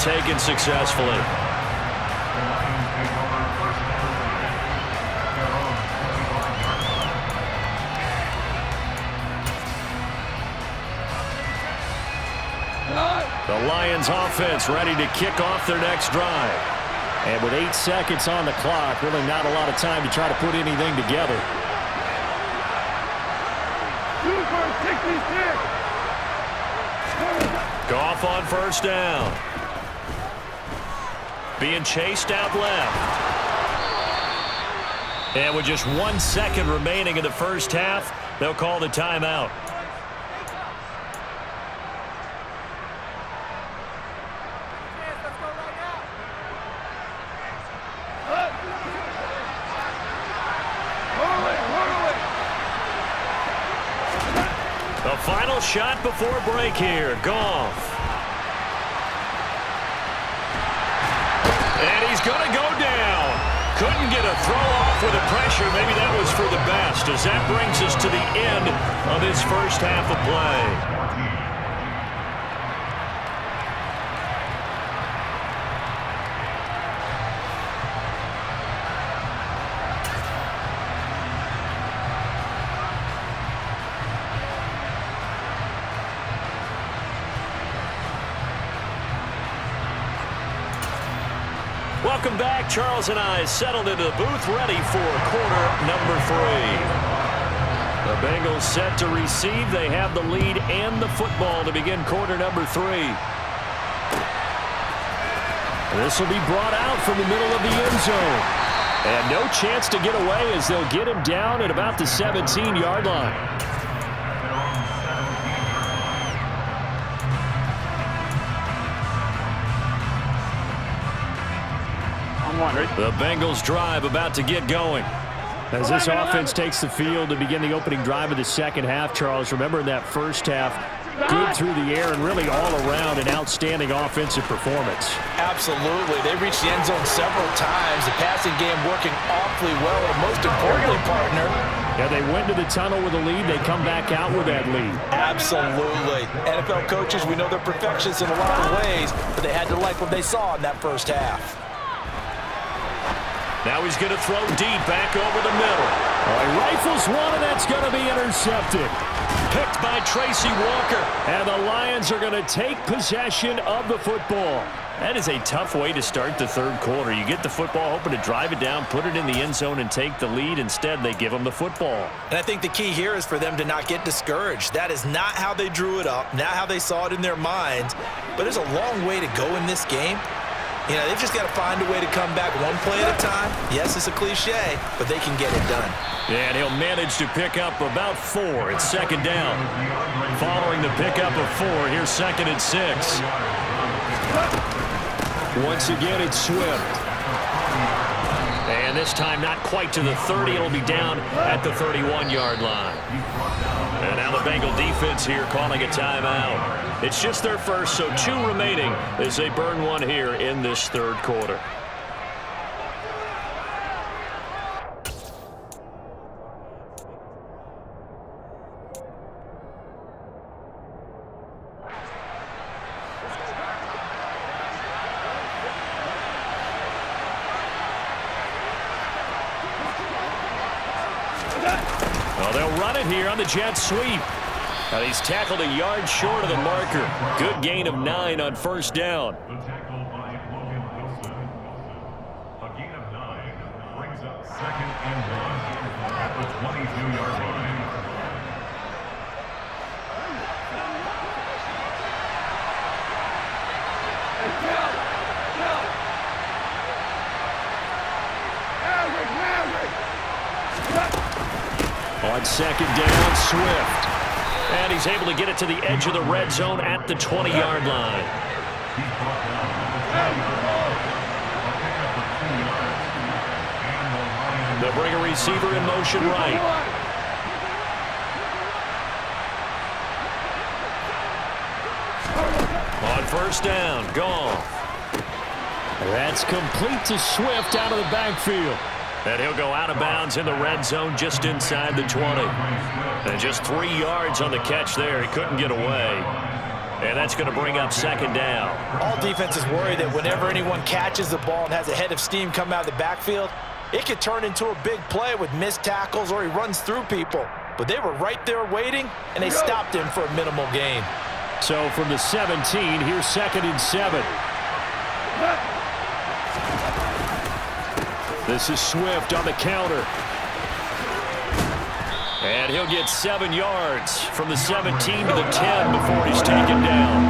taken successfully. The Lions offense ready to kick off their next drive. And with 8 seconds on the clock, really not a lot of time to try to put anything together. Goff on first down. Being chased out left. And with just 1 second remaining in the first half, they'll call the timeout. The final shot before break here. Goff. And he's going to go down. Couldn't get a throw off with the pressure. Maybe that was for the best, as that brings us to the end of his first half of play. Welcome back. Charles and I settled into the booth, ready for quarter number 3. The Bengals set to receive. They have the lead and the football to begin quarter number 3. This will be brought out from the middle of the end zone. And no chance to get away as they'll get him down at about the 17-yard line. The Bengals drive about to get going. As this offense takes the field to begin the opening drive of the second half, Charles, remember in that first half, good through the air and really all around an outstanding offensive performance. Absolutely. They reached the end zone several times. The passing game working awfully well. And most importantly, partner, yeah, they went to the tunnel with a lead. They come back out with that lead. Absolutely. NFL coaches, we know they're perfectionists in a lot of ways, but they had to like what they saw in that first half. Now he's going to throw deep back over the middle. He rifles one, and that's going to be intercepted. Picked by Tracy Walker. And the Lions are going to take possession of the football. That is a tough way to start the third quarter. You get the football, hoping to drive it down, put it in the end zone, and take the lead. Instead, they give them the football. And I think the key here is for them to not get discouraged. That is not how they drew it up, not how they saw it in their minds. But there's a long way to go in this game. You know, they've just got to find a way to come back one play at a time. Yes, it's a cliche, but they can get it done. Yeah, and he'll manage to pick up about 4. It's second down. Following the pickup of 4, here's 2nd and 6. Once again, it's Swift. And this time not quite to the 30. It'll be down at the 31-yard line. And now the Bengal defense here calling a timeout. It's just their first, so 2 remaining as they burn one here in this third quarter. Well, they'll run it here on the jet sweep. And he's tackled a yard short of the marker. Good gain of 9 on first down. The tackle by Logan Wilson. A gain of 9 brings up 2nd and 1 at the 22-yard line. On second down, Swift. And he's able to get it to the edge of the red zone at the 20-yard line. They'll bring a receiver in motion right. On first down, Goff. That's complete to Swift out of the backfield. And he'll go out of bounds in the red zone just inside the 20. And just 3 yards on the catch there. He couldn't get away. And that's going to bring up second down. All defenses worry that whenever anyone catches the ball and has a head of steam come out of the backfield, it could turn into a big play with missed tackles or he runs through people. But they were right there waiting, and they stopped him for a minimal gain. So from the 17, here's 2nd and 7. This is Swift on the counter. And he'll get 7 yards from the 17 to the 10 before he's taken down.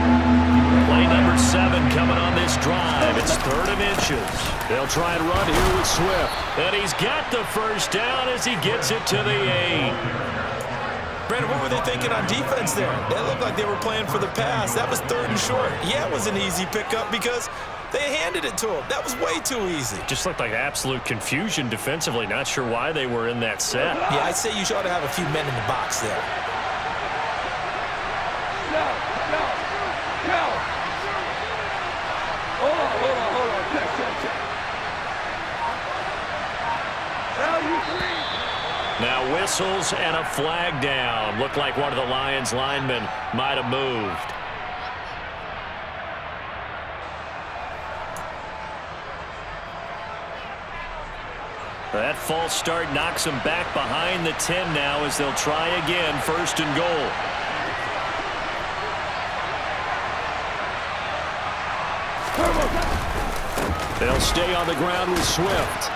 Play number 7 coming on this drive. It's 3rd and inches. They'll try and run here with Swift. And he's got the first down as he gets it to the 8. Brandon, what were they thinking on defense there? They looked like they were playing for the pass. That was 3rd and short. Yeah, it was an easy pickup because they handed it to him. That was way too easy. Just looked like absolute confusion defensively. Not sure why they were in that set. Yeah, I'd say you ought to have a few men in the box there. No. Hold on. Check. Now whistles and a flag down. Looked like one of the Lions linemen might have moved. That false start knocks them back behind the 10 now as they'll try again, 1st and goal. They'll stay on the ground with Swift.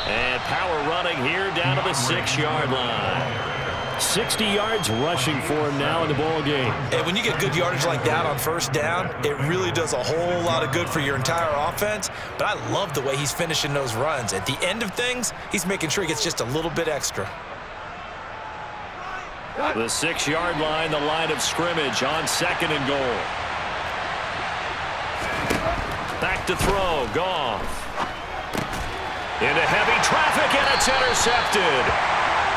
And power running here down to the 6-yard line. 60 yards rushing for him now in the ball game. And when you get good yardage like that on 1st down, it really does a whole lot of good for your entire offense. But I love the way he's finishing those runs. At the end of things, he's making sure he gets just a little bit extra. The 6-yard line, the line of scrimmage on 2nd and goal. Back to throw, Goff. Into heavy traffic, and it's intercepted.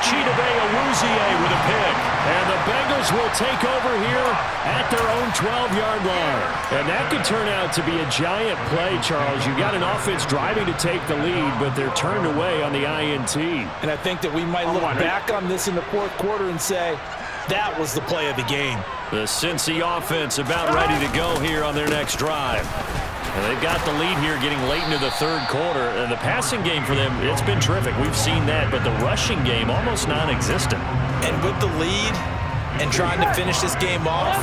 Chidobe Awuzie with a pick. And the Bengals will take over here at their own 12-yard line. And that could turn out to be a giant play, Charles. You've got an offense driving to take the lead, but they're turned away on the INT. And I think that we might look back on this in the 4th quarter and say, that was the play of the game. The Cincy offense about ready to go here on their next drive. And they've got the lead here getting late into the 3rd quarter. And the passing game for them, it's been terrific. We've seen that, but the rushing game almost non-existent. And with the lead and trying to finish this game off,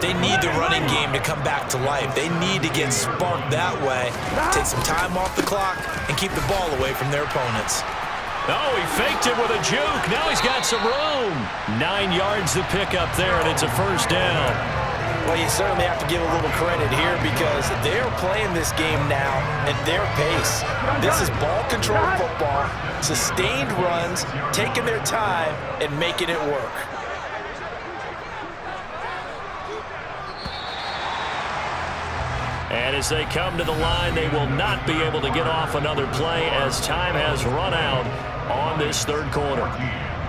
they need the running game to come back to life. They need to get sparked that way, take some time off the clock, and keep the ball away from their opponents. Oh, he faked it with a juke. Now he's got some room. 9 yards to pick up there, and it's a 1st down. Well, you certainly have to give a little credit here because they're playing this game now at their pace. This is ball-controlled football, sustained runs, taking their time, and making it work. And as they come to the line, they will not be able to get off another play as time has run out on this 3rd quarter.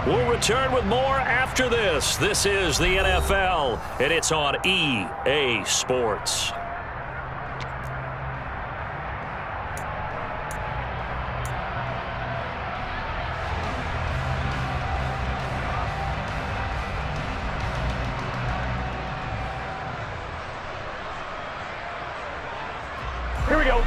We'll return with more after this. This is the NFL, and it's on EA Sports. Here we go.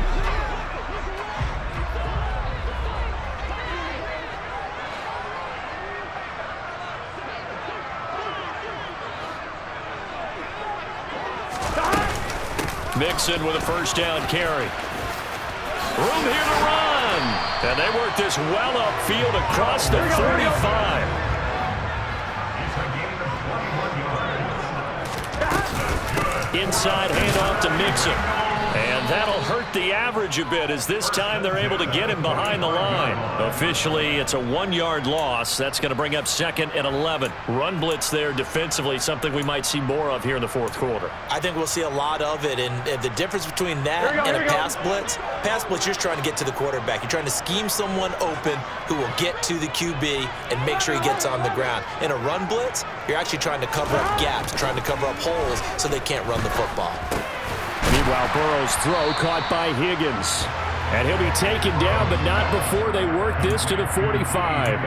Mixon with a 1st down carry. Room here to run. And they work this well upfield across the 35. Inside handoff to Mixon. And that'll hurt the average a bit as this time they're able to get him behind the line. Officially, it's a 1-yard loss. That's going to bring up 2nd and 11. Run blitz there defensively, something we might see more of here in the 4th quarter. I think we'll see a lot of it, and the difference between that and a pass blitz, you're just trying to get to the quarterback. You're trying to scheme someone open who will get to the QB and make sure he gets on the ground. In a run blitz, you're actually trying to cover up gaps, trying to cover up holes so they can't run the football. Meanwhile, Burrow's throw caught by Higgins. And he'll be taken down, but not before they work this to the 45.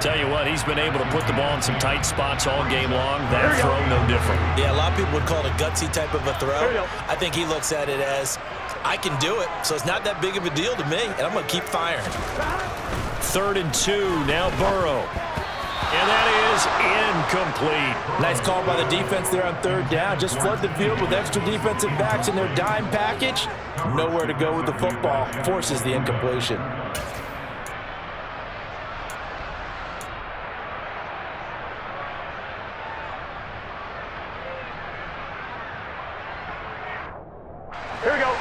Tell you what, he's been able to put the ball in some tight spots all game long. That throw, no different. Yeah, a lot of people would call it a gutsy type of a throw. I think he looks at it as, I can do it, so it's not that big of a deal to me, and I'm going to keep firing. 3rd and 2, now Burrow. And that is incomplete. Nice call by the defense there on 3rd down. Just flood the field with extra defensive backs in their dime package. Nowhere to go with the football. Forces the incompletion. Here we go.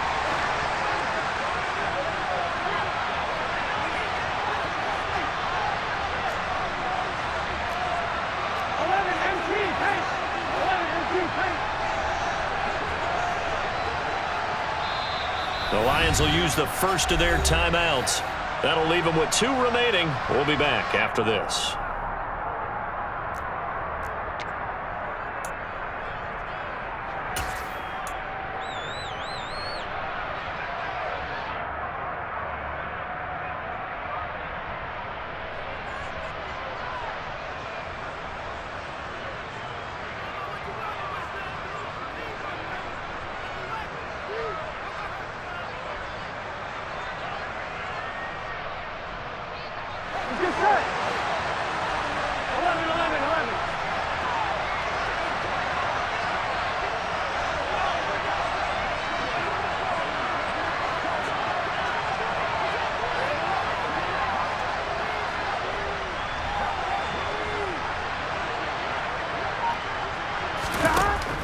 The Lions will use the first of their timeouts. That'll leave them with 2 remaining. We'll be back after this.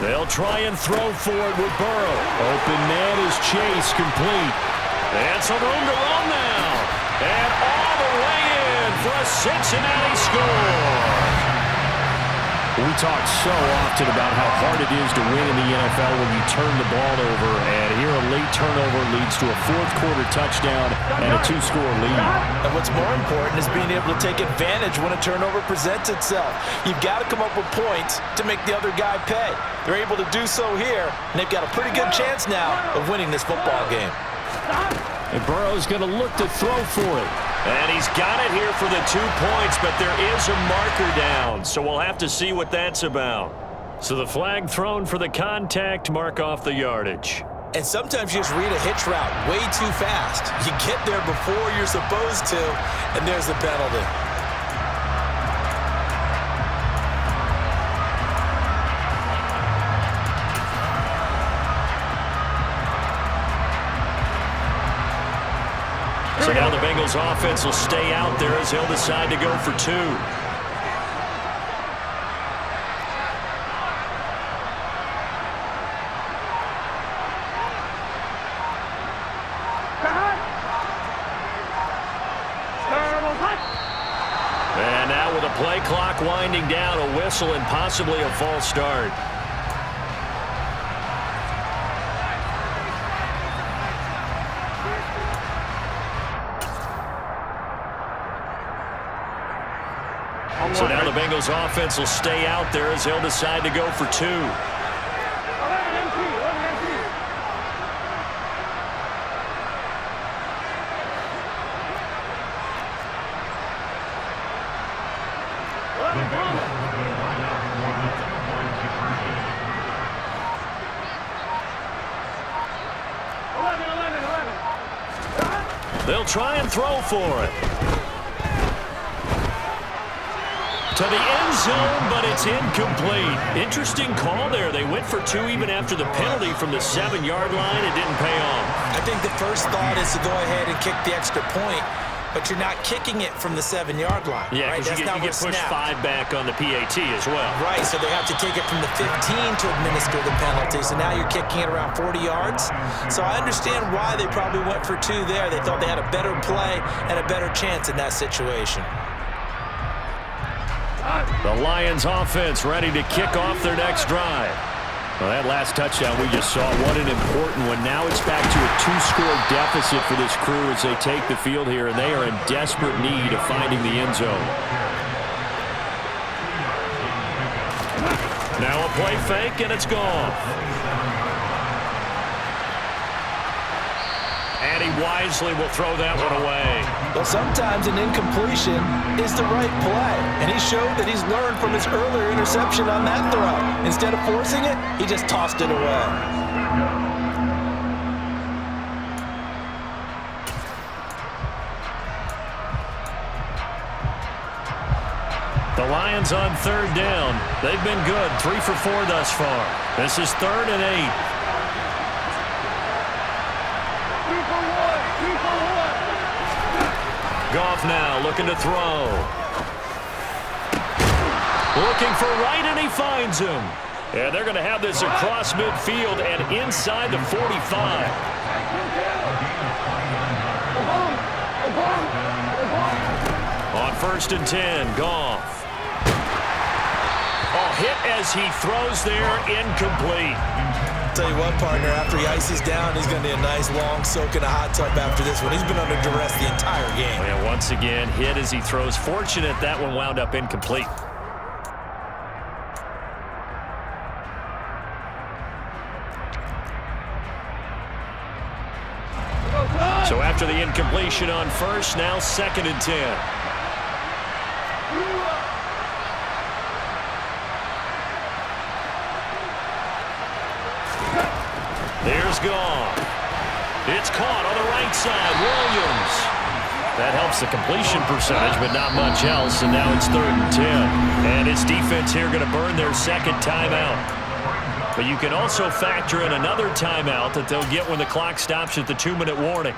They'll try and throw for it with Burrow. Open man is Chase, complete. And some room to run now. And all the way in for a Cincinnati score. We talk so often about how hard it is to win in the NFL when you turn the ball over. And here a late turnover leads to a 4th-quarter touchdown and a 2-score lead. And what's more important is being able to take advantage when a turnover presents itself. You've got to come up with points to make the other guy pay. They're able to do so here, and they've got a pretty good chance now of winning this football game. And Burrow's going to look to throw for it. And he's got it here for the 2 points, but there is a marker down, so we'll have to see what that's about. So the flag thrown for the contact, mark off the yardage. And sometimes you just read a hitch route way too fast. You get there before you're supposed to, and there's the penalty. So now the Bengals offense will stay out there as he'll decide to go for 2. And now with a play clock winding down, a whistle and possibly a false start. So now the Bengals offense will stay out there as they'll decide to go for 2. They'll try and throw for it. To the end zone, but it's incomplete. Interesting call there. They went for 2 even after the penalty from the 7-yard line. It didn't pay off. I think the first thought is to go ahead and kick the extra point, but you're not kicking it from the 7-yard line. Yeah, right? because you get pushed 5 back on the PAT as well. Right, so they have to kick it from the 15 to administer the penalty. So now you're kicking it around 40 yards. So I understand why they probably went for 2 there. They thought they had a better play and a better chance in that situation. The Lions offense ready to kick off their next drive. Well, that last touchdown we just saw, what an important one. Now it's back to a 2-score deficit for this crew as they take the field here, and they are in desperate need of finding the end zone. Now a play fake, and it's gone. And he wisely will throw that one away. Well, sometimes an incompletion is the right play, and he showed that he's learned from his earlier interception on that throw. Instead of forcing it, he just tossed it away. The Lions on third down. They've been good, 3 for 4 thus far. This is 3rd and 8. Goff now looking to throw. Looking for right, and he finds him. And they're going to have this across midfield and inside the 45. On 1st and 10, Goff. Oh, hit as he throws there, incomplete. Tell you what, partner, after he ices down, he's going to need a nice long soak in a hot tub after this one. He's been under duress the entire game. And once again, hit as he throws. Fortunate that one wound up incomplete. So after the incompletion on 1st, now 2nd and 10. Here's Goff. It's caught on the right side. Williams. That helps the completion percentage, but not much else. And now it's 3rd and 10. And his defense here going to burn their 2nd timeout. But you can also factor in another timeout that they'll get when the clock stops at the 2-minute warning.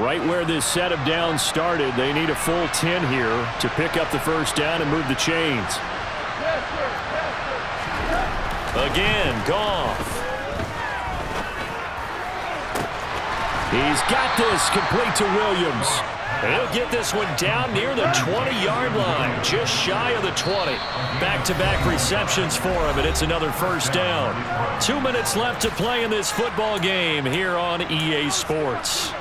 Right where this set of downs started, they need a full 10 here to pick up the 1st down and move the chains. Again, Goff. He's got this complete to Williams. And he'll get this one down near the 20-yard line, just shy of the 20. Back-to-back receptions for him, and it's another 1st down. 2 minutes left to play in this football game here on EA Sports.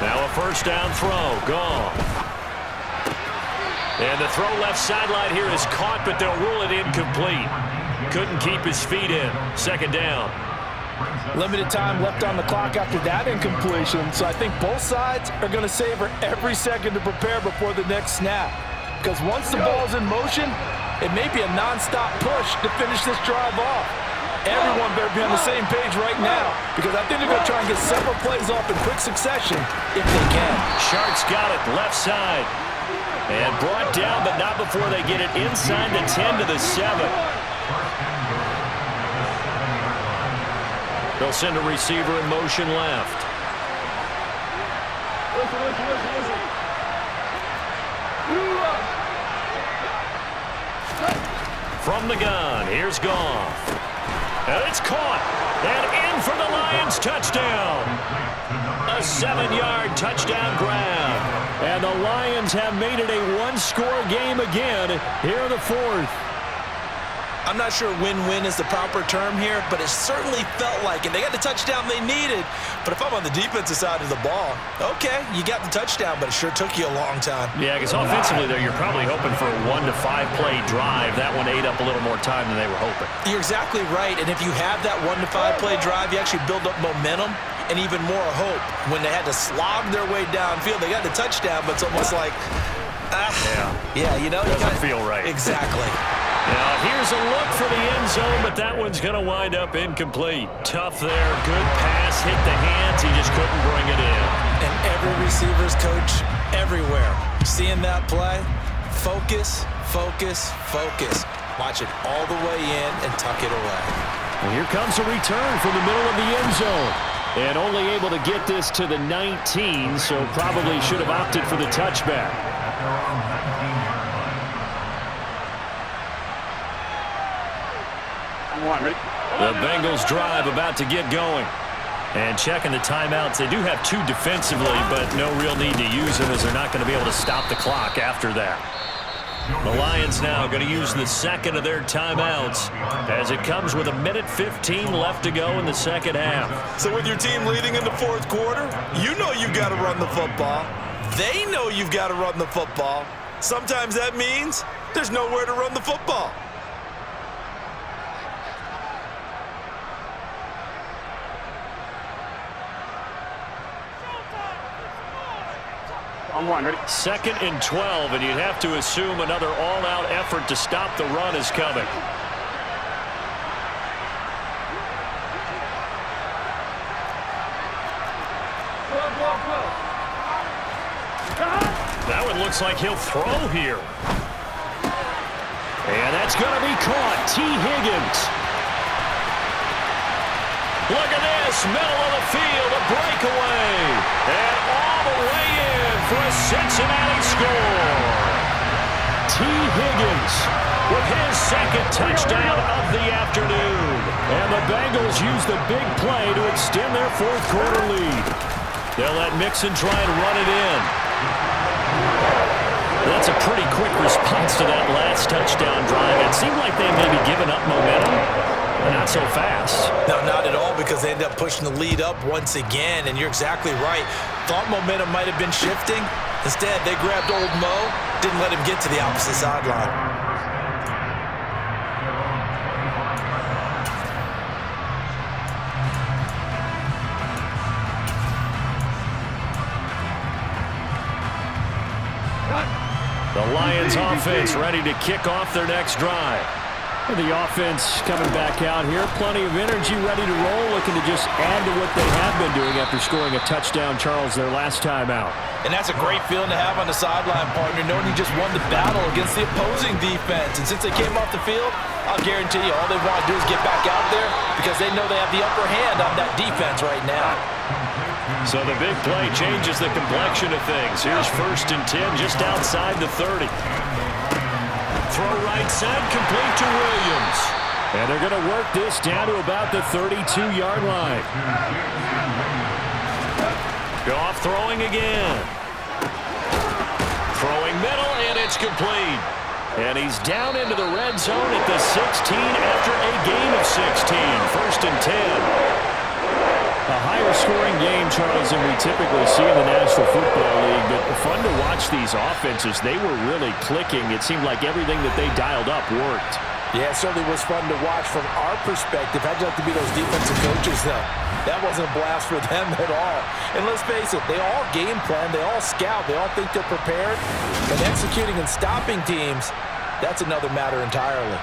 Now a 1st down throw. Goff. And the throw left sideline here is caught, but they'll rule it incomplete. Couldn't keep his feet in. 2nd down. Limited time left on the clock after that incompletion, so I think both sides are going to savor every second to prepare before the next snap. Because once the ball's in motion, it may be a non-stop push to finish this drive off. Everyone better be on the same page right now, because I think they're going to try and get several plays off in quick succession if they can. Sharks got it left side. And brought down, but not before they get it inside the 10 to the 7. They'll send a receiver in motion left. From the gun, here's Goff. And it's caught. And in for the Lions touchdown. A 7-yard touchdown grab. And the Lions have made it a one-score game again here in the 4th. I'm not sure win-win is the proper term here, but it certainly felt like it. They got the touchdown they needed, but if I'm on the defensive side of the ball, okay, you got the touchdown, but it sure took you a long time. Yeah, because offensively, though, you're probably hoping for a 1 to 5 play drive. That one ate up a little more time than they were hoping. You're exactly right, and if you have that 1 to 5 play drive, you actually build up momentum and even more hope. When they had to slog their way downfield, they got the touchdown, but it's almost like, yeah, you know, doesn't feel right. Exactly. Now, here's a look for the end zone, but that one's going to wind up incomplete. Tough there. Good pass. Hit the hands. He just couldn't bring it in. And every receiver's coach everywhere, seeing that play, focus, focus, focus. Watch it all the way in and tuck it away. And here comes a return from the middle of the end zone. And only able to get this to the 19, so probably should have opted for the touchback. One, ready? The Bengals drive about to get going. And checking the timeouts, they do have 2 defensively, but no real need to use them as they're not going to be able to stop the clock after that. The Lions now going to use the second of their timeouts as it comes with 1:15 left to go in the second half. So with your team leading in the fourth quarter, you know you've got to run the football. They know you've got to run the football. Sometimes that means there's nowhere to run the football. On one, ready? 2nd and 12, and you'd have to assume another all-out effort to stop the run is coming. That one looks like he'll throw here. And that's going to be caught. T. Higgins. Look at this. Middle of the field. A breakaway. And all the way in for a Cincinnati score. T. Higgins with his second touchdown of the afternoon. And the Bengals use the big play to extend their fourth quarter lead. They'll let Mixon try and run it in. That's a pretty quick response to that last touchdown drive. It seemed like they may be giving up momentum, but not so fast. No, not at all, because they end up pushing the lead up once again, and you're exactly right. Thought momentum might have been shifting. Instead, they grabbed old Mo, didn't let him get to the opposite sideline. The Lions offense ready to kick off their next drive. The offense coming back out here. Plenty of energy, ready to roll, looking to just add to what they have been doing after scoring a touchdown, Charles, their last time out. And that's a great feeling to have on the sideline, partner, knowing you just won the battle against the opposing defense. And since they came off the field, I'll guarantee you all they want to do is get back out there because they know they have the upper hand on that defense right now. So the big play changes the complexion of things. Here's 1st and 10 just outside the 30. Throw right side, complete to Williams. And they're going to work this down to about the 32-yard line. Goff throwing again. Throwing middle, and it's complete. And he's down into the red zone at the 16 after a gain of 16. 1st and 10. A higher-scoring game, Charles, than we typically see in the National Football League. But fun to watch these offenses. They were really clicking. It seemed like everything that they dialed up worked. Yeah, it certainly was fun to watch from our perspective. How'd you like to be those defensive coaches, though? That wasn't a blast for them at all. And let's face it, they all game plan, they all scout, they all think they're prepared. And executing and stopping teams, that's another matter entirely.